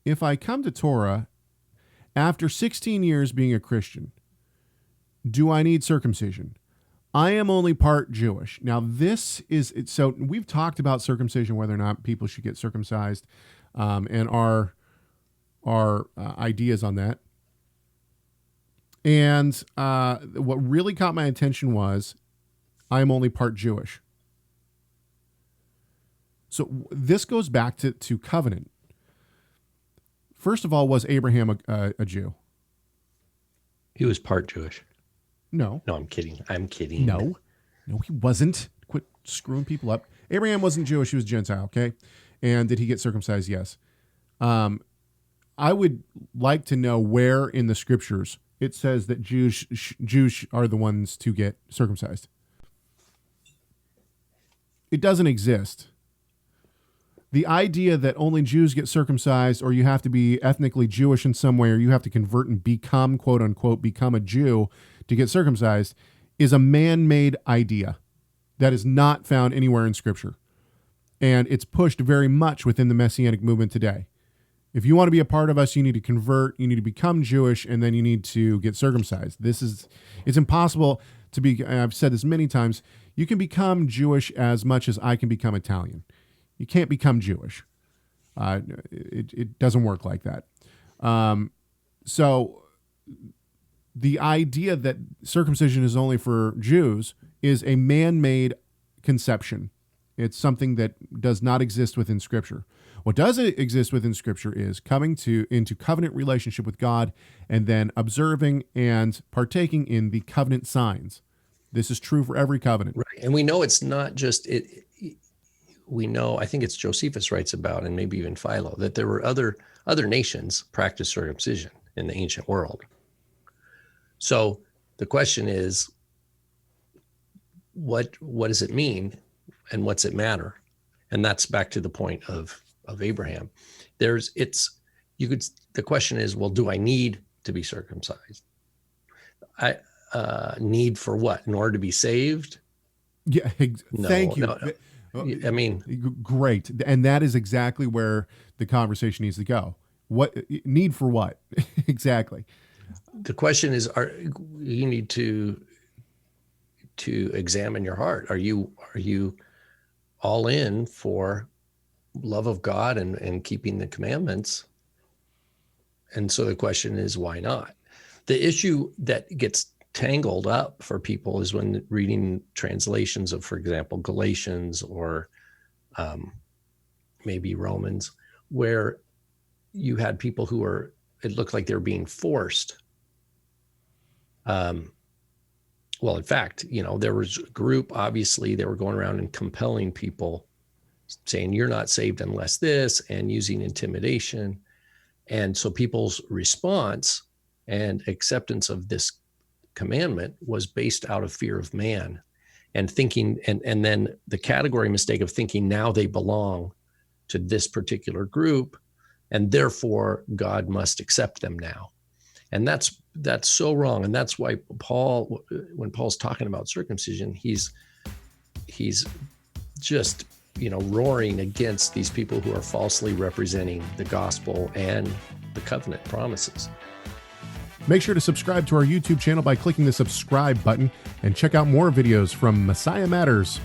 if I come to Torah after 16 years being a Christian, do I need circumcision? I am only part Jewish. Now, this is, so we've talked about circumcision, whether or not people should get circumcised, and our ideas on that. And what really caught my attention was, I am only part Jewish. So this goes back to covenant. First of all, was Abraham a Jew? He was part Jewish. No. No, I'm kidding. No, he wasn't. Quit screwing people up. Abraham wasn't Jewish. He was Gentile, okay? And did he get circumcised? Yes. I would like to know where in the scriptures it says that Jews are the ones to get circumcised. It doesn't exist. The idea that only Jews get circumcised, or you have to be ethnically Jewish in some way, or you have to convert and become, quote unquote, become a Jew to get circumcised, is a man-made idea that is not found anywhere in Scripture. And it's pushed very much within the Messianic movement today. If you want to be a part of us, you need to convert, you need to become Jewish, and then you need to get circumcised. It's impossible to be, I've said this many times, you can become Jewish as much as I can become Italian. You can't become Jewish. It doesn't work like that. So the idea that circumcision is only for Jews is a man-made conception. It's something that does not exist within Scripture. What does exist within Scripture is coming into covenant relationship with God and then observing and partaking in the covenant signs. This is true for every covenant. Right. And we know it's not just it. We know, I think it's Josephus writes about, and maybe even Philo, that there were other nations practiced circumcision in the ancient world. So the question is, what does it mean, and what's it matter? And that's back to the point of Abraham. The question is, well, do I need to be circumcised? Need for what? In order to be saved? Yeah. Thank you. No. I mean, great. And that is exactly where the conversation needs to go. What need for what? Exactly. The question is, you need to examine your heart. Are you all in for love of God and keeping the commandments? And so the question is, why not? The issue that gets tangled up for people is when reading translations of, for example, Galatians or maybe Romans, where you had people who it looked like they were being forced. Well, in fact, there was a group, obviously, they were going around and compelling people, saying, you're not saved unless this, and using intimidation. And so people's response and acceptance of this commandment was based out of fear of man and thinking, and then the category mistake of thinking now they belong to this particular group and therefore God must accept them now. And that's so wrong. And that's why when Paul's talking about circumcision, he's just, roaring against these people who are falsely representing the gospel and the covenant promises. Make sure to subscribe to our YouTube channel by clicking the subscribe button and check out more videos from Messiah Matters.